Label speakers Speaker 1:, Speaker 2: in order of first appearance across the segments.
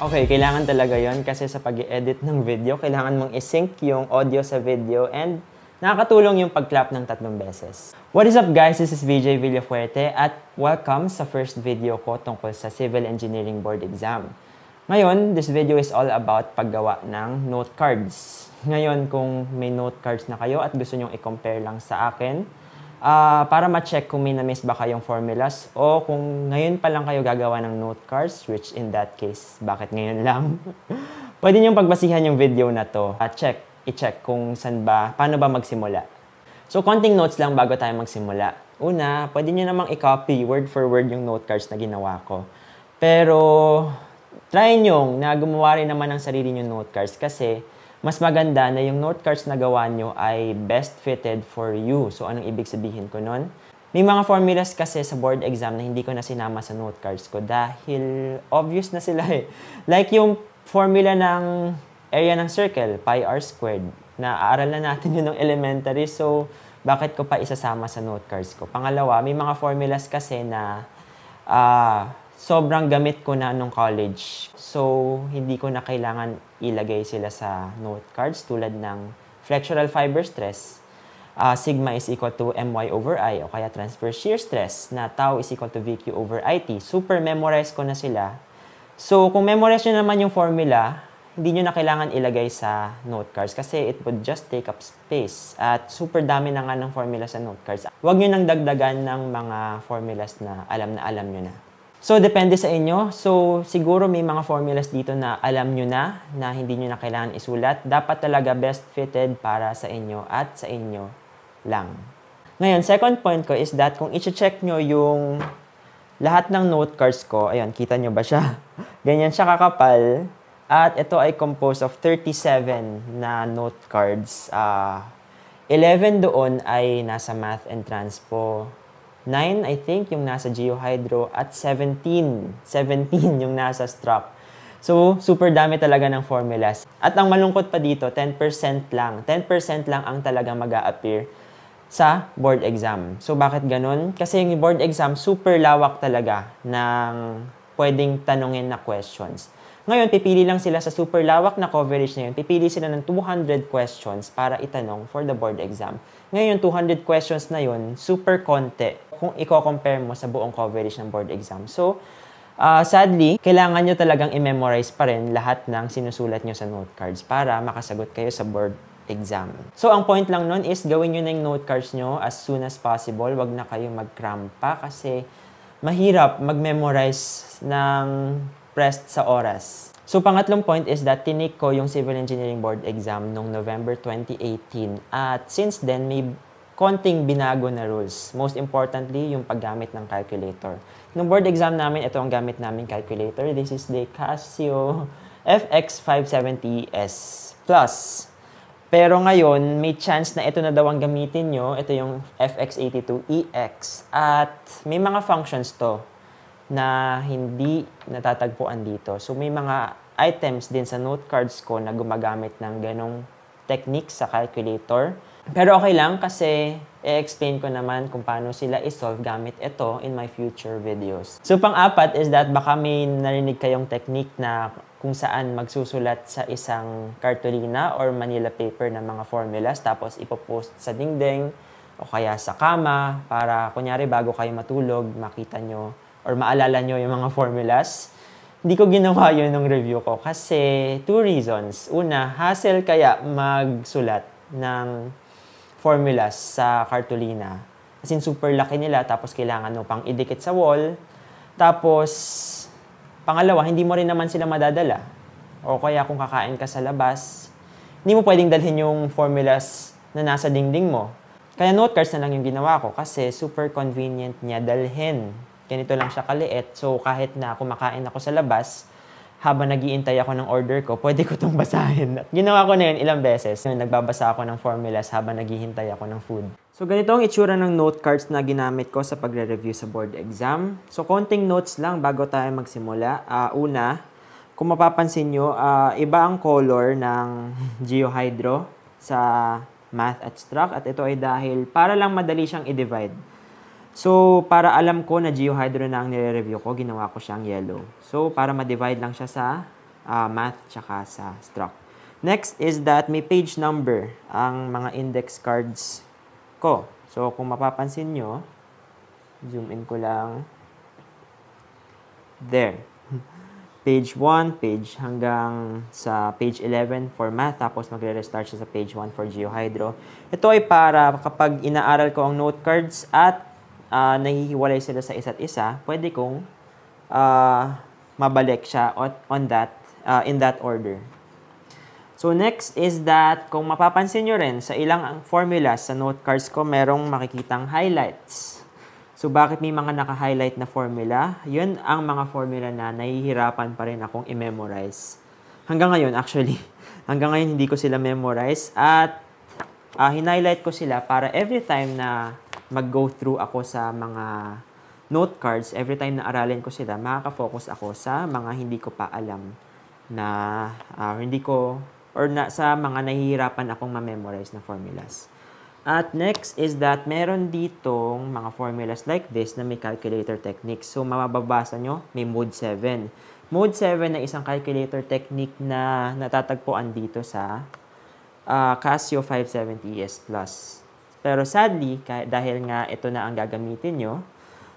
Speaker 1: Okay, kailangan talaga yon kasi sa pag-edit ng video, kailangan mong i-sync yung audio sa video and nakakatulong yung pag-clap ng 3 beses. What is up guys? This is VJ Villafuerte at welcome sa first video ko tungkol sa Civil Engineering Board Exam. Ngayon, this video is all about paggawa ng note cards. Ngayon, kung may note cards na kayo at gusto nyong i-compare lang sa akin, para ma-check kung may na-miss ba kayong formulas o kung ngayon pa lang kayo gagawa ng note cards, which in that case, bakit ngayon lang? Pwede niyong pagbasihan yung video na to at i-check kung paano ba magsimula. So, konting notes lang bago tayo magsimula. Una, pwede niyo namang i-copy word for word yung note cards na ginawa ko. Pero, try nyo na gumawa rin naman ng sarili nyo note cards kasi mas maganda na yung note cards na gawa nyo ay best fitted for you. So, anong ibig sabihin ko nun? May mga formulas kasi sa board exam na hindi ko na sinama sa note cards ko dahil obvious na sila eh. Like yung formula ng area ng circle, pi r squared. Naaaral na natin yun ng elementary, so bakit ko pa isasama sa note cards ko? Pangalawa, may mga formulas kasi na sobrang gamit ko na nung college. So, hindi ko na kailangan ilagay sila sa note cards tulad ng flexural fiber stress. Sigma is equal to my over I o kaya transverse shear stress na tau is equal to VQ over IT. Super memorize ko na sila. So, kung memorize nyo naman yung formula, hindi nyo na kailangan ilagay sa note cards kasi it would just take up space. At super dami na nga ng formula sa note cards. Huwag nyo nang dagdagan ng mga formulas na alam nyo na. So, depende sa inyo. So, siguro may mga formulas dito na alam nyo na hindi nyo na kailangan isulat. Dapat talaga best fitted para sa inyo at sa inyo lang. Ngayon, second point ko is that kung i-check nyo yung lahat ng note cards ko, ayun, kita nyo ba siya? Ganyan siya kakapal. At ito ay composed of 37 na note cards. 11 doon ay nasa Math and Transpo. 9, I think, yung nasa Geohydro at 17 yung nasa Struck. So, super dami talaga ng formulas. At ang malungkot pa dito, 10% lang. 10% lang ang talagang mag-a-appear sa board exam. So, bakit ganun? Kasi yung board exam, super lawak talaga ng pwedeng tanungin na questions. Ngayon, pipili lang sila sa super lawak na coverage na yun. Pipili sila ng 200 questions para itanong for the board exam. Ngayon, 200 questions na yun, super konti kung i-compare mo sa buong coverage ng board exam. So, sadly, kailangan nyo talagang i-memorize pa rin lahat ng sinusulat nyo sa note cards para makasagot kayo sa board exam. So, ang point lang nun is gawin nyo na yung note cards nyo as soon as possible. Wag na kayo mag-crampa kasi mahirap mag-memorize ng pressed sa oras. So, pangatlong point is that tinake ko yung Civil Engineering Board Exam noong November 2018. At since then, may konting binago na rules. Most importantly, yung paggamit ng calculator. Nung board exam namin, ito ang gamit namin calculator. This is the Casio FX570S Plus. Pero ngayon, may chance na ito na daw ang gamitin nyo. Ito yung FX82EX. At may mga functions to na hindi natatagpuan dito. So, may mga items din sa note cards ko na gumagamit ng ganong technique sa calculator. Pero okay lang kasi i-explain ko naman kung paano sila i-solve gamit ito in my future videos. So, pang-apat is that baka may narinig kayong technique na kung saan magsusulat sa isang cartolina or Manila paper ng mga formulas tapos ipopost sa dingding o kaya sa kama para kunyari bago kayo matulog, makita nyo or maalala nyo yung mga formulas. Hindi ko ginawa yun nung review ko kasi 2 reasons. Una, hassle kaya magsulat ng formulas sa cartolina. As in, super laki nila tapos kailangan mo pang idikit sa wall. Tapos, pangalawa, hindi mo rin naman sila madadala. O kaya kung kakain ka sa labas, hindi mo pwedeng dalhin yung formulas na nasa dingding mo. Kaya note cards na lang yung ginawa ko kasi super convenient niya dalhin. Ganito lang siya kaliit. So, kahit na kumakain ako sa labas, habang nag-iintay ako ng order ko, pwede ko itong basahin. At ginawa ko na yun ilang beses. Nagbabasa ako ng formulas habang naghihintay ako ng food. So, ganito ang itsura ng note cards na ginamit ko sa pagre-review sa board exam. So, konting notes lang bago tayo magsimula. Una, kung mapapansin nyo, iba ang color ng Geohydro sa Math at Struck. At ito ay dahil para lang madali siyang i-divide. So, para alam ko na Geohydro na ang nire-review ko, ginawa ko siyang yellow. So, para ma-divide lang siya sa math tsaka sa struct. Next is that may page number ang mga index cards ko. So, kung mapapansin nyo, zoom in ko lang. There. Page 1, page hanggang sa page 11 for math, tapos magre-restart siya sa page 1 for GeoHydro. Ito ay para kapag inaaral ko ang note cards at nahihiwalay sila sa isa't isa, pwede kong mabalik siya in that order. So next is that, kung mapapansin nyo rin, sa ilang formulas sa note cards ko, merong makikitang highlights. So, bakit may mga naka-highlight na formula? Yun ang mga formula na nahihirapan pa rin akong i-memorize. Hanggang ngayon, actually. Hanggang ngayon, hindi ko sila memorize. At hinighlight ko sila para every time na mag-go through ako sa mga note cards, every time na aralin ko sila, makaka-focus ako sa mga hindi ko pa alam na sa mga nahihirapan akong ma-memorize na formulas. At next is that meron ditong mga formulas like this na may calculator techniques. So, mababasa nyo, may mode 7. Mode 7 na isang calculator technique na natatagpuan dito sa Casio 570ES Plus. Pero sadly, dahil nga ito na ang gagamitin nyo,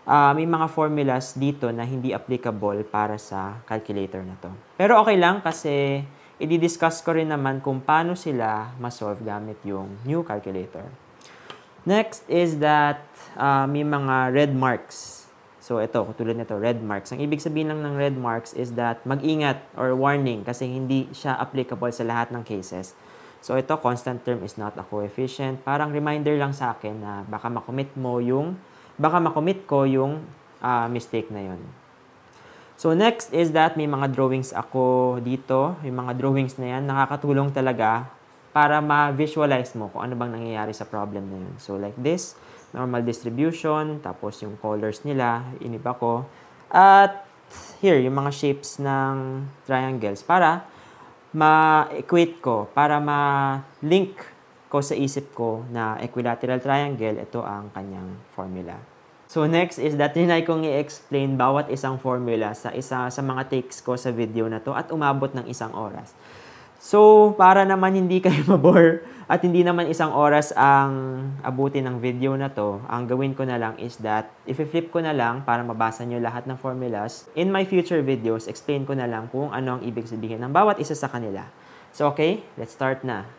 Speaker 1: may mga formulas dito na hindi applicable para sa calculator na to. Pero okay lang kasi i-discuss ko rin naman kung paano sila ma-solve gamit yung new calculator. Next is that may mga red marks. So ito, tulad nito, red marks. Ang ibig sabihin lang ng red marks is that mag-ingat or warning kasi hindi siya applicable sa lahat ng cases. So ito, constant term is not a coefficient. Parang reminder lang sa akin na baka makomit ko yung mistake na yun. So next is that may mga drawings ako dito. Yung mga drawings na yan, nakakatulong talaga para ma-visualize mo kung ano bang nangyayari sa problem na yun. So like this, normal distribution, tapos yung colors nila, iniba ko. At here, yung mga shapes ng triangles para ma-equate ko, para ma-link ko sa isip ko na equilateral triangle, ito ang kanyang formula. So next is that tinay kong i-explain bawat isang formula sa mga takes ko sa video na to at umabot ng 1 oras. So para naman hindi kayo mabore at hindi naman 1 oras ang abutin ng video na to, ang gawin ko na lang is that i-flip ko na lang para mabasa nyo lahat ng formulas. In my future videos, explain ko na lang kung ano ang ibig sabihin ng bawat isa sa kanila. So okay, let's start na.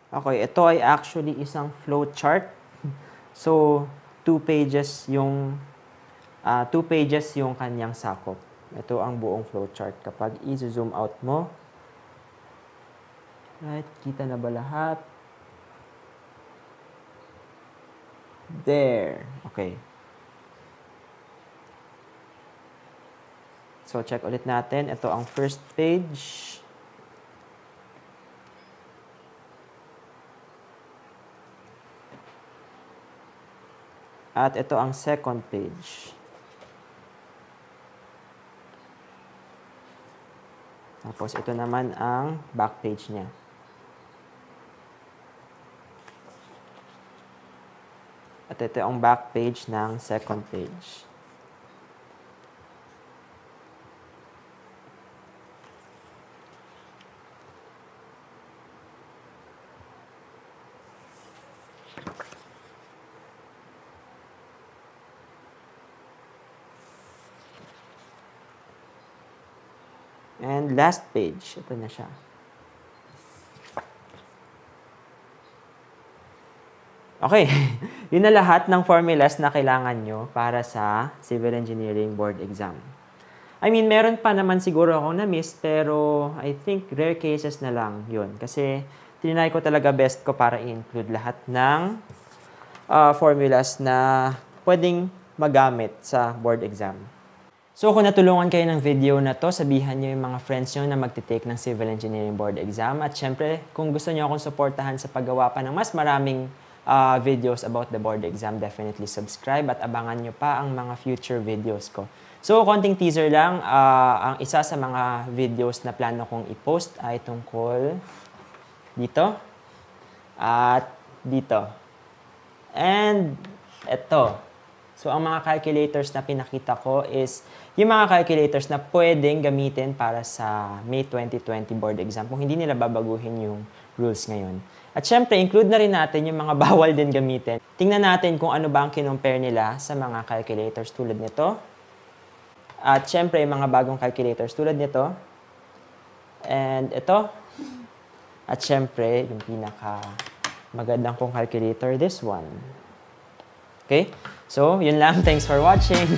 Speaker 1: Okay, ito ay actually isang flowchart. So, 2 pages yung kanyang sakop. Ito ang buong flowchart. Kapag i-zoom out mo, right, kita na ba lahat? There. Okay. So, check ulit natin. Ito ang first page. At ito ang second page. Tapos, ito naman ang back page niya. At ito ang back page ng second page. And last page, ito na siya. Okay, yun na lahat ng formulas na kailangan nyo para sa Civil Engineering Board Exam. I mean, meron pa naman siguro akong na-miss, pero I think rare cases na lang yun. Kasi tinry ko talaga best ko para i-include lahat ng formulas na pwedeng magamit sa board exam. So kung natulungan kayo ng video na to, sabihan nyo yung mga friends nyo na magte-take ng Civil Engineering Board Exam. At syempre, kung gusto nyo akong suportahan sa paggawa pa ng mas maraming videos about the board exam, definitely subscribe at abangan nyo pa ang mga future videos ko. So konting teaser lang, ang isa sa mga videos na plano kong i-post ay tungkol dito at dito. And ito. So, ang mga calculators na pinakita ko is yung mga calculators na pwedeng gamitin para sa May 2020 board exam kung hindi nila babaguhin yung rules ngayon. At syempre, include na rin natin yung mga bawal din gamitin. Tingnan natin kung ano ba ang kinumpare nila sa mga calculators tulad nito. At syempre, yung mga bagong calculators tulad nito. And ito. At syempre, yung pinaka magandang kong calculator, this one. Okay? So, yun lang. Thanks for watching.